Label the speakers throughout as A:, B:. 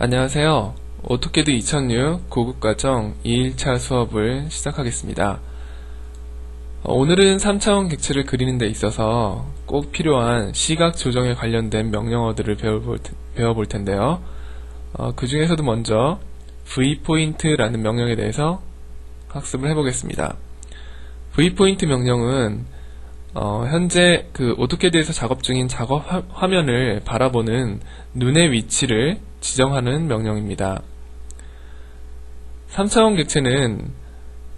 A: 안녕하세요. 오토캐드 2006 고급과정 2일차 수업을 시작하겠습니다. 오늘은 3차원 객체를 그리는 데 있어서 꼭 필요한 시각 조정에 관련된 명령어들을 배워볼 텐데요. 그 중에서도 먼저 Vpoint라는 명령에 대해서 학습을 해보겠습니다. Vpoint 명령은 현재 오토캐드에서 작업 중인 작업 화면을 바라보는 눈의 위치를 지정하는 명령입니다. 3차원 객체는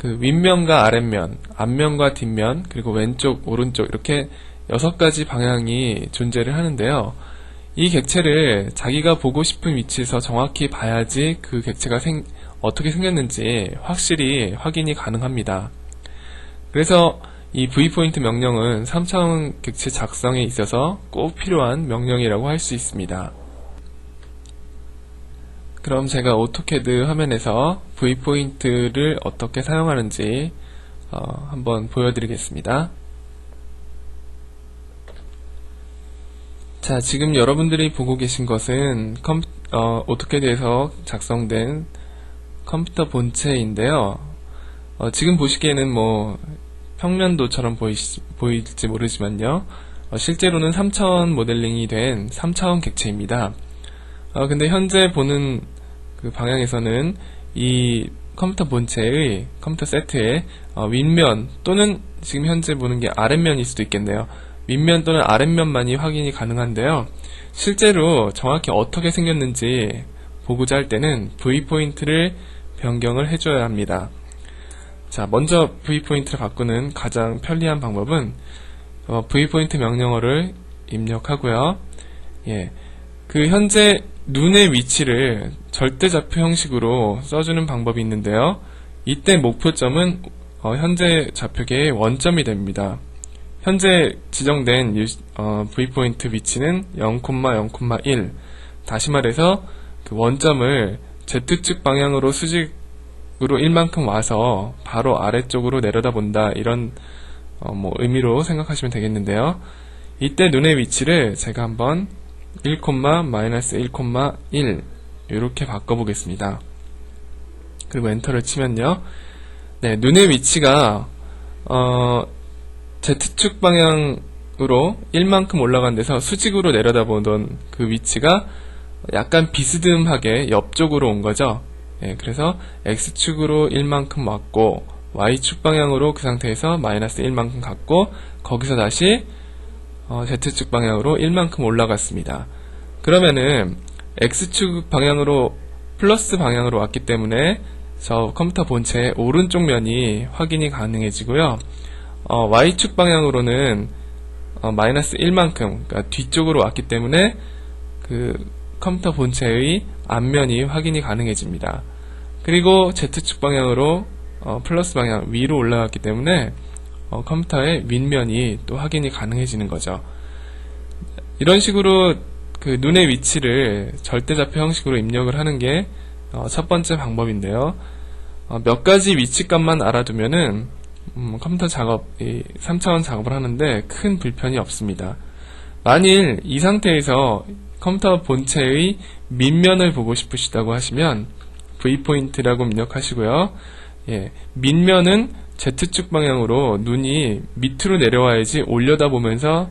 A: 윗면과 아랫면, 앞면과 뒷면, 그리고 왼쪽, 오른쪽 이렇게 6가지 방향이 존재를 하는데요. 이 객체를 자기가 보고 싶은 위치에서 정확히 봐야지 그 객체가 어떻게 생겼는지 확실히 확인이 가능합니다. 그래서 이 Vpoint 명령은 3차원 객체 작성에 있어서 꼭 필요한 명령이라고 할 수 있습니다. 그럼 제가 오토캐드 화면에서 Vpoint를 어떻게 사용하는지 한번 보여드리겠습니다. 자, 지금 여러분들이 보고 계신 것은 오토캐드에서 작성된 컴퓨터 본체인데요. 지금 보시기에는 평면도처럼 보일지 모르지만요. 실제로는 3차원 모델링이 된 3차원 객체입니다. 근데 현재 보는 방향에서는 이 컴퓨터 본체의 컴퓨터 세트의 윗면 또는 지금 현재 보는 게 아랫면일 수도 있겠네요. 윗면 또는 아랫면만이 확인이 가능한데요. 실제로 정확히 어떻게 생겼는지 보고자 할 때는 V포인트를 변경을 해줘야 합니다. 자, 먼저 V포인트를 바꾸는 가장 편리한 방법은 V포인트 명령어를 입력하고요. 현재 눈의 위치를 절대좌표 형식으로 써주는 방법이 있는데요. 이때 목표점은 현재 좌표계의 원점이 됩니다. 현재 지정된 V포인트 위치는 0,0,1. 다시 말해서 그 원점을 Z축 방향으로 수직으로 1만큼 와서 바로 아래쪽으로 내려다본다, 이런 의미로 생각하시면 되겠는데요. 이때 눈의 위치를 제가 한번 1,-1,1 이렇게 바꿔보겠습니다. 그리고 엔터를 치면요, 눈의 위치가 Z축 방향으로 1만큼 올라간 데서 수직으로 내려다보던 그 위치가 약간 비스듬하게 옆쪽으로 온 거죠. 그래서 X축으로 1만큼 왔고 Y축 방향으로 그 상태에서 마이너스 1만큼 갔고 거기서 다시 Z축 방향으로 1만큼 올라갔습니다. 그러면은 X축 방향으로 플러스 방향으로 왔기 때문에 저 컴퓨터 본체의 오른쪽 면이 확인이 가능해지고요. Y축 방향으로는 마이너스 1만큼, 그러니까 뒤쪽으로 왔기 때문에 그 컴퓨터 본체의 앞면이 확인이 가능해집니다. 그리고 Z축 방향으로 플러스 방향 위로 올라갔기 때문에 컴퓨터의 윗면이 또 확인이 가능해지는 거죠. 이런 식으로 그 눈의 위치를 절대좌표 형식으로 입력을 하는 게 첫 번째 방법인데요. 몇 가지 위치값만 알아두면은 컴퓨터 작업, 3차원 작업을 하는데 큰 불편이 없습니다. 만일 이 상태에서 컴퓨터 본체의 밑면을 보고 싶으시다고 하시면 V포인트라고 입력하시고요. 밑면은 Z축 방향으로 눈이 밑으로 내려와야지 올려다보면서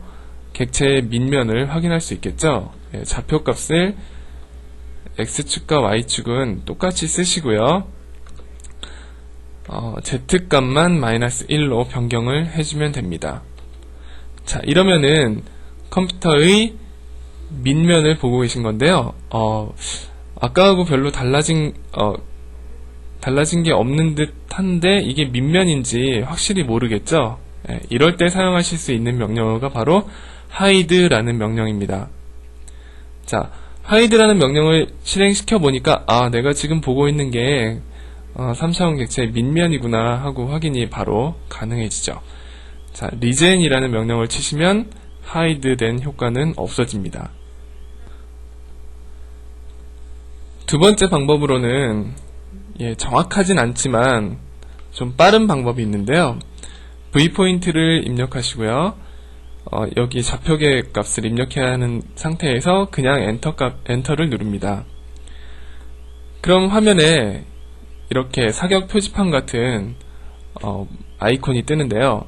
A: 객체의 밑면을 확인할 수 있겠죠. 좌표값을 X축과 Y축은 똑같이 쓰시고요. Z값만 마이너스 1로 변경을 해주면 됩니다. 자, 이러면은 컴퓨터의 밑면을 보고 계신 건데요. 아까하고 별로 달라진 게 없는 듯 한데 이게 밑면인지 확실히 모르겠죠. 이럴 때 사용하실 수 있는 명령어가 바로 hide라는 명령입니다. 자, hide라는 명령을 실행시켜 보니까 내가 지금 보고 있는 게 3차원 객체의 밑면이구나 하고 확인이 바로 가능해지죠. 자, regen이라는 명령을 치시면 hide 된 효과는 없어집니다. 두 번째 방법으로는 정확하진 않지만 좀 빠른 방법이 있는데요. V포인트를 입력하시고요. 여기 좌표계 값을 입력해야 하는 상태에서 그냥 엔터를 누릅니다. 그럼 화면에 이렇게 사격 표지판 같은 아이콘이 뜨는데요.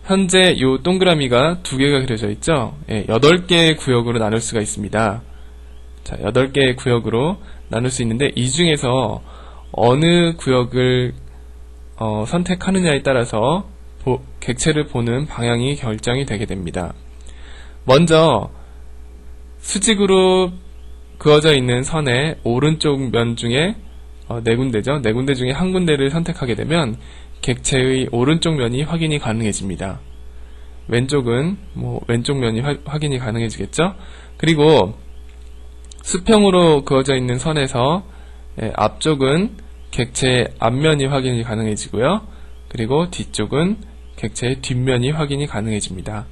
A: 현재 이 동그라미가 2개가 그려져 있죠. 8개의 구역으로 나눌 수가 있습니다. 자, 8개의 구역으로 나눌 수 있는데 이 중에서 어느 구역을 선택하느냐에 따라서 객체를 보는 방향이 결정이 되게 됩니다. 먼저 수직으로 그어져 있는 선의 오른쪽 면 중에 4군데죠. 4군데 중에 한 군데를 선택하게 되면 객체의 오른쪽 면이 확인이 가능해집니다. 왼쪽은 왼쪽 면이 확인이 가능해지겠죠. 그리고 수평으로 그어져 있는 선에서 앞쪽은 객체의 앞면이 확인이 가능해지고요. 그리고 뒤쪽은 객체의 뒷면이 확인이 가능해집니다.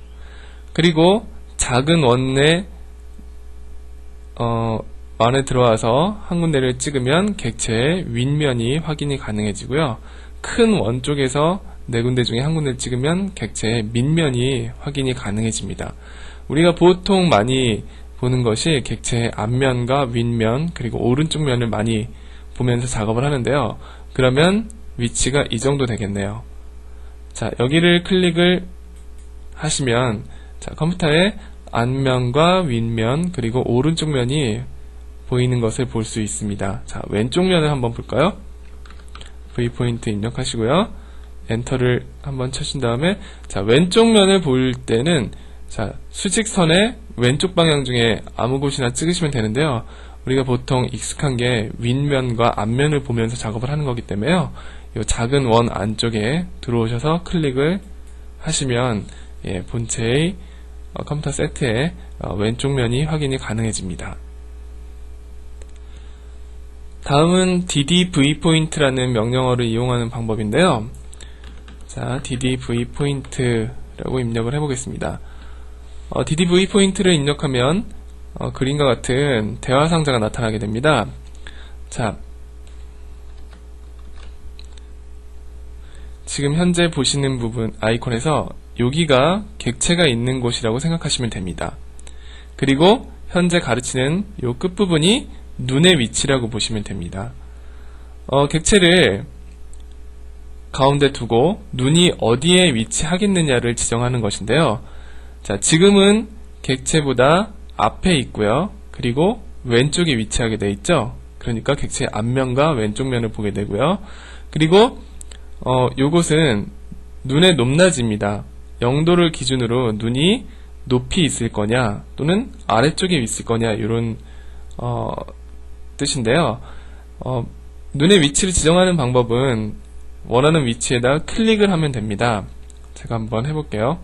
A: 그리고 작은 원에 안에 들어와서 한 군데를 찍으면 객체의 윗면이 확인이 가능해지고요. 큰 원 쪽에서 4군데 중에 한 군데를 찍으면 객체의 밑면이 확인이 가능해집니다. 우리가 보통 많이 보는 것이 객체의 앞면과 윗면 그리고 오른쪽 면을 많이 보면서 작업을 하는데요. 그러면 위치가 이 정도 되겠네요. 자, 여기를 클릭을 하시면 컴퓨터에 앞면과 윗면 그리고 오른쪽 면이 보이는 것을 볼 수 있습니다. 자, 왼쪽 면을 한번 볼까요? V포인트 입력하시고요. 엔터를 한번 쳐신 다음에 왼쪽 면을 볼 때는 수직선의 왼쪽 방향 중에 아무 곳이나 찍으시면 되는데요. 우리가 보통 익숙한 게 윗면과 앞면을 보면서 작업을 하는 거기 때문에요. 이 작은 원 안쪽에 들어오셔서 클릭을 하시면 본체의 컴퓨터 세트에 왼쪽 면이 확인이 가능해집니다. 다음은 ddvpoint라는 명령어를 이용하는 방법인데요. 자, ddvpoint라고 입력을 해보겠습니다. ddvpoint를 입력하면 그림과 같은 대화 상자가 나타나게 됩니다. 자, 지금 현재 보시는 부분 아이콘에서 여기가 객체가 있는 곳이라고 생각하시면 됩니다. 그리고 현재 가르치는 이 끝부분이 눈의 위치라고 보시면 됩니다. 객체를 가운데 두고 눈이 어디에 위치하겠느냐를 지정하는 것인데요. 자, 지금은 객체보다 앞에 있고요. 그리고 왼쪽에 위치하게 되어 있죠. 그러니까 객체의 앞면과 왼쪽 면을 보게 되고요. 그리고 요것은 눈의 높낮이입니다. 0도를 기준으로 눈이 높이 있을 거냐 또는 아래쪽에 있을 거냐 이런 뜻인데요. 눈의 위치를 지정하는 방법은 원하는 위치에다 클릭을 하면 됩니다. 제가 한번 해볼게요.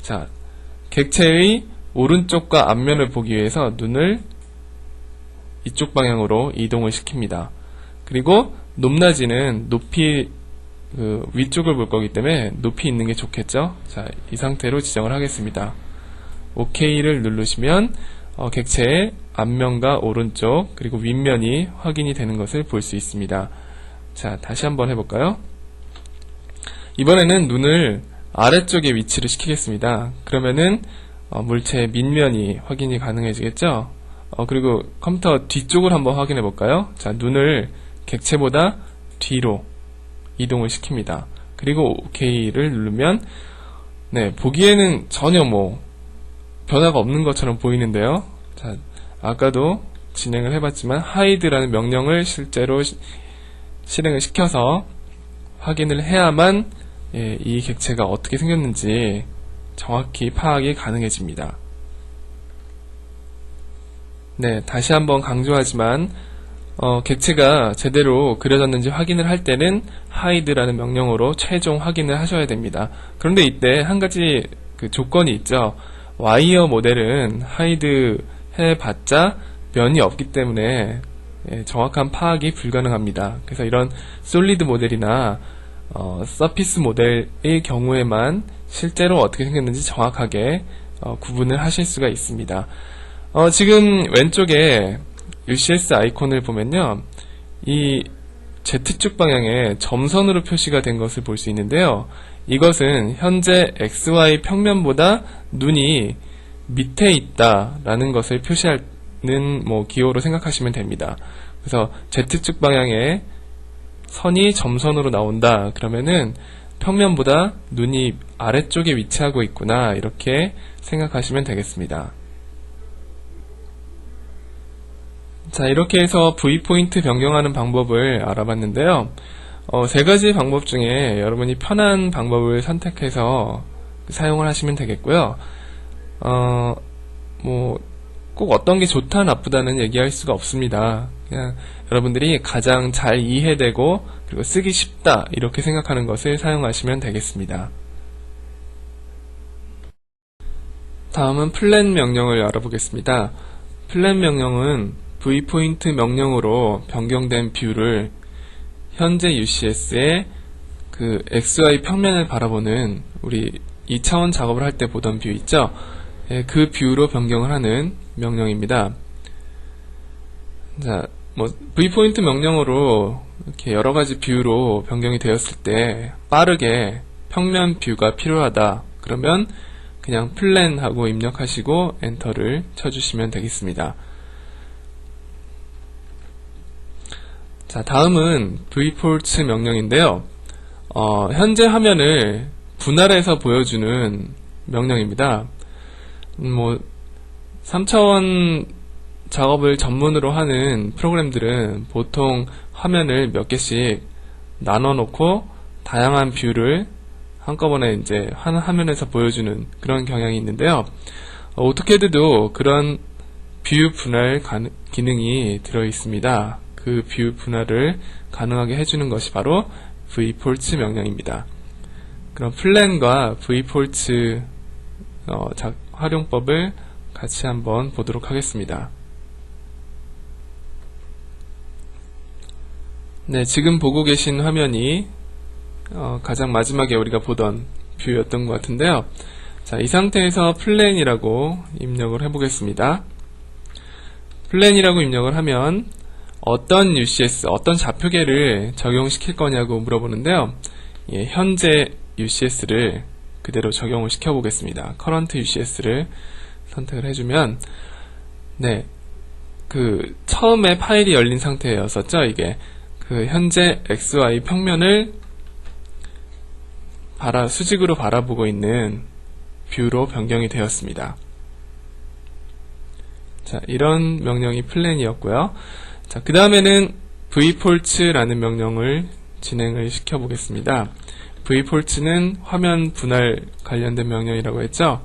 A: 자, 객체의 오른쪽과 앞면을 보기 위해서 눈을 이쪽 방향으로 이동을 시킵니다. 그리고 높낮이는 높이 위쪽을 볼 거기 때문에 높이 있는 게 좋겠죠. 자, 이 상태로 지정을 하겠습니다. OK를 누르시면 객체의 앞면과 오른쪽 그리고 윗면이 확인이 되는 것을 볼 수 있습니다. 자, 다시 한번 해볼까요? 이번에는 눈을 아래쪽에 위치를 시키겠습니다. 그러면은 물체의 밑면이 확인이 가능해지겠죠? 그리고 컴퓨터 뒤쪽을 한번 확인해 볼까요? 자, 눈을 객체보다 뒤로 이동을 시킵니다. 그리고 OK를 누르면 보기에는 전혀 변화가 없는 것처럼 보이는데요. 자, 아까도 진행을 해봤지만 hide라는 명령을 실제로 실행을 시켜서 확인을 해야만 이 객체가 어떻게 생겼는지 정확히 파악이 가능해집니다. 다시 한번 강조하지만 객체가 제대로 그려졌는지 확인을 할 때는 hide라는 명령어로 최종 확인을 하셔야 됩니다. 그런데 이때 한 가지 조건이 있죠. 와이어 모델은 hide 해봤자 면이 없기 때문에 정확한 파악이 불가능합니다. 그래서 이런 솔리드 모델이나 서피스 모델의 경우에만 실제로 어떻게 생겼는지 정확하게 구분을 하실 수가 있습니다. 지금 왼쪽에 UCS 아이콘을 보면요, 이 Z축 방향에 점선으로 표시가 된 것을 볼 수 있는데요. 이것은 현재 XY 평면보다 눈이 밑에 있다라는 것을 표시할 뭐 기호로 생각하시면 됩니다. 그래서 Z축 방향에 선이 점선으로 나온다. 그러면은 평면보다 눈이 아래쪽에 위치하고 있구나. 이렇게 생각하시면 되겠습니다. 자, 이렇게 해서 V포인트 변경하는 방법을 알아봤는데요. 세 가지 방법 중에 여러분이 편한 방법을 선택해서 사용을 하시면 되겠고요. 꼭 어떤 게 좋다 나쁘다는 얘기할 수가 없습니다. 그냥 여러분들이 가장 잘 이해되고 그리고 쓰기 쉽다 이렇게 생각하는 것을 사용하시면 되겠습니다. 다음은 플랜 명령을 알아보겠습니다. 플랜 명령은 V포인트 명령으로 변경된 뷰를 현재 UCS의 그 XY 평면을 바라보는 우리 2차원 작업을 할 때 보던 뷰 있죠? 그 뷰로 변경을 하는 명령입니다. 자, V포인트 명령으로 이렇게 여러 가지 뷰로 변경이 되었을 때 빠르게 평면 뷰가 필요하다. 그러면 그냥 플랜하고 입력하시고 엔터를 쳐주시면 되겠습니다. 자, 다음은 V폴츠 명령인데요. 현재 화면을 분할해서 보여주는 명령입니다. 3차원 작업을 전문으로 하는 프로그램들은 보통 화면을 몇 개씩 나눠 놓고 다양한 뷰를 한꺼번에 이제 한 화면에서 보여주는 그런 경향이 있는데요. 오토캐드도 그런 뷰 분할 기능이 들어 있습니다. 그 뷰 분할을 가능하게 해주는 것이 바로 V폴츠 명령입니다. 그럼 플랜과 V폴츠 활용법을 같이 한번 보도록 하겠습니다. 네, 지금 보고 계신 화면이 가장 마지막에 우리가 보던 뷰였던 것 같은데요. 자, 이 상태에서 플랜이라고 입력을 해보겠습니다. 플랜이라고 입력을 하면 어떤 UCS, 어떤 좌표계를 적용시킬 거냐고 물어보는데요. 현재 UCS를 그대로 적용을 시켜보겠습니다. Current UCS를 선택을 해주면, 네, 그 처음에 파일이 열린 상태였었죠. 이게 그 현재 XY 평면을 수직으로 바라보고 있는 뷰로 변경이 되었습니다. 자, 이런 명령이 플랜이었고요. 자, 그 다음에는 V폴츠라는 명령을 진행을 시켜 보겠습니다. V폴츠는 화면 분할 관련된 명령이라고 했죠.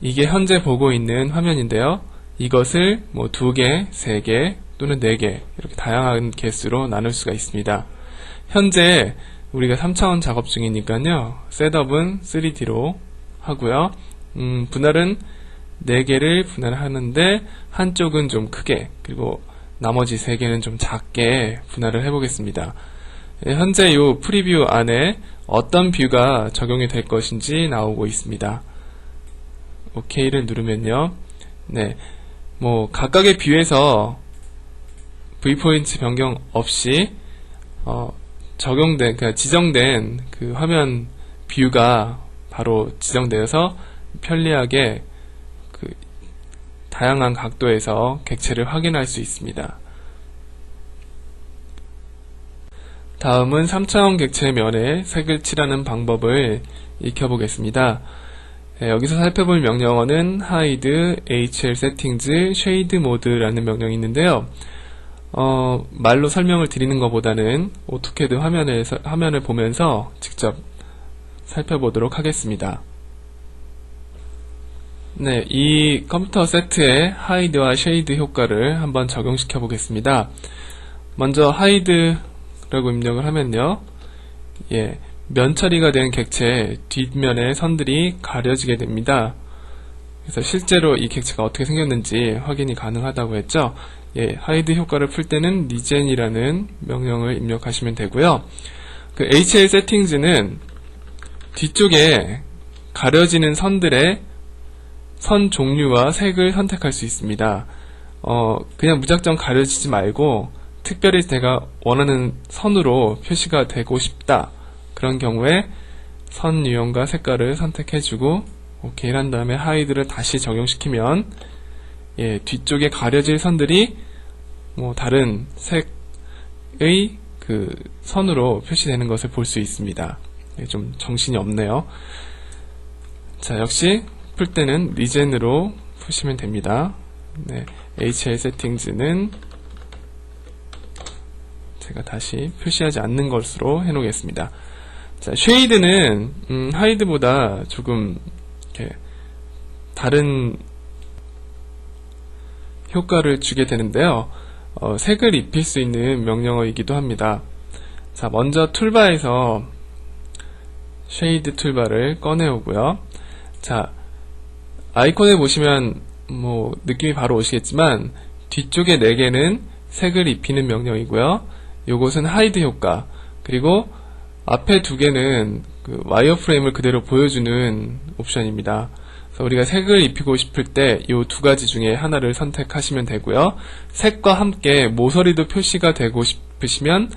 A: 이게 현재 보고 있는 화면인데요. 이것을 2개, 3개 또는 4개 이렇게 다양한 개수로 나눌 수가 있습니다. 현재 우리가 3차원 작업 중이니까요. 셋업은 3D로 하고요. 분할은 4개를 분할하는데 한쪽은 좀 크게 그리고 나머지 3개는 좀 작게 분할을 해보겠습니다. 현재 이 프리뷰 안에 어떤 뷰가 적용이 될 것인지 나오고 있습니다. OK를 누르면요. 네, 각각의 뷰에서 V포인트 변경 없이 지정된 그 화면 뷰가 바로 지정되어서 편리하게 다양한 각도에서 객체를 확인할 수 있습니다. 다음은 3차원 객체 면에 색을 칠하는 방법을 익혀보겠습니다. 여기서 살펴볼 명령어는 hide, hl settings, shade mode라는 명령이 있는데요. 말로 설명을 드리는 것보다는 오토캐드 화면을 보면서 직접 살펴보도록 하겠습니다. 네, 이 컴퓨터 세트의 hide와 shade 효과를 한번 적용시켜 보겠습니다. 먼저 hide라고 입력을 하면요. 면 처리가 된 객체 뒷면의 선들이 가려지게 됩니다. 그래서 실제로 이 객체가 어떻게 생겼는지 확인이 가능하다고 했죠. hide 효과를 풀 때는 regen이라는 명령을 입력하시면 되고요. 그 hl settings는 뒤쪽에 가려지는 선들의 선 종류와 색을 선택할 수 있습니다. 그냥 무작정 가려지지 말고 특별히 내가 원하는 선으로 표시가 되고 싶다. 그런 경우에 선 유형과 색깔을 선택해주고 OK를 한 다음에 hide를 다시 적용시키면 뒤쪽에 가려질 선들이 뭐 다른 색의 그 선으로 표시되는 것을 볼 수 있습니다. 좀 정신이 없네요. 자, 역시 풀 때는 리젠으로 푸시면 됩니다. HL 세팅즈는 제가 다시 표시하지 않는 것으로 해놓겠습니다. 자, 쉐이드는 하이드보다 조금 이렇게 다른 효과를 주게 되는데요. 색을 입힐 수 있는 명령어이기도 합니다. 자, 먼저 툴바에서 쉐이드 툴바를 꺼내오고요. 자, 아이콘을 보시면 뭐 느낌이 바로 오시겠지만 뒤쪽에 4개는 색을 입히는 명령이고요. 요것은 하이드 효과, 그리고 앞에 2개는 그 와이어프레임을 그대로 보여주는 옵션입니다. 그래서 우리가 색을 입히고 싶을 때 이 2가지 중에 하나를 선택하시면 되고요. 색과 함께 모서리도 표시가 되고 싶으시면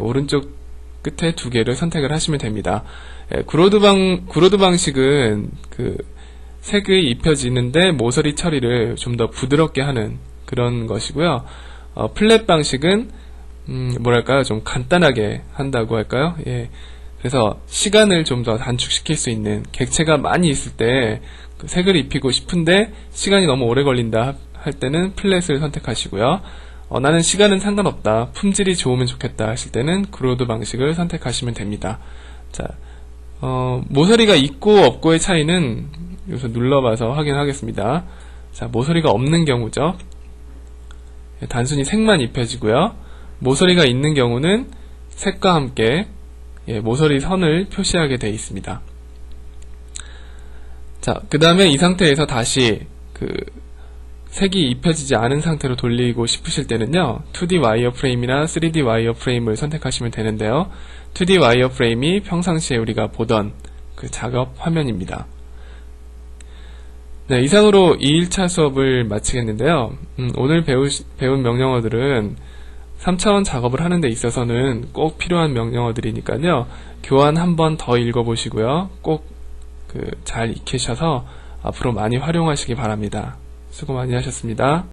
A: 오른쪽 끝에 2개를 선택을 하시면 됩니다. 구로드 방식은 그 색이 입혀지는데 모서리 처리를 좀 더 부드럽게 하는 그런 것이고요. 플랫 방식은 뭐랄까요, 좀 간단하게 한다고 할까요? 그래서 시간을 좀 더 단축시킬 수 있는, 객체가 많이 있을 때 그 색을 입히고 싶은데 시간이 너무 오래 걸린다 할 때는 플랫을 선택하시고요. 나는 시간은 상관없다, 품질이 좋으면 좋겠다 하실 때는 구로드 방식을 선택하시면 됩니다. 자, 모서리가 있고 없고의 차이는 여기서 눌러봐서 확인하겠습니다. 자, 모서리가 없는 경우죠. 단순히 색만 입혀지고요. 모서리가 있는 경우는 색과 함께 모서리 선을 표시하게 되어 있습니다. 자, 그 다음에 이 상태에서 다시 그 색이 입혀지지 않은 상태로 돌리고 싶으실 때는요, 2D 와이어프레임이나 3D 와이어프레임을 선택하시면 되는데요. 2D 와이어프레임이 평상시에 우리가 보던 그 작업 화면입니다. 네, 이상으로 2일차 수업을 마치겠는데요. 오늘 배운 명령어들은 3차원 작업을 하는 데 있어서는 꼭 필요한 명령어들이니까요. 교환 한 번 더 읽어보시고요. 꼭 잘 익히셔서 앞으로 많이 활용하시기 바랍니다. 수고 많이 하셨습니다.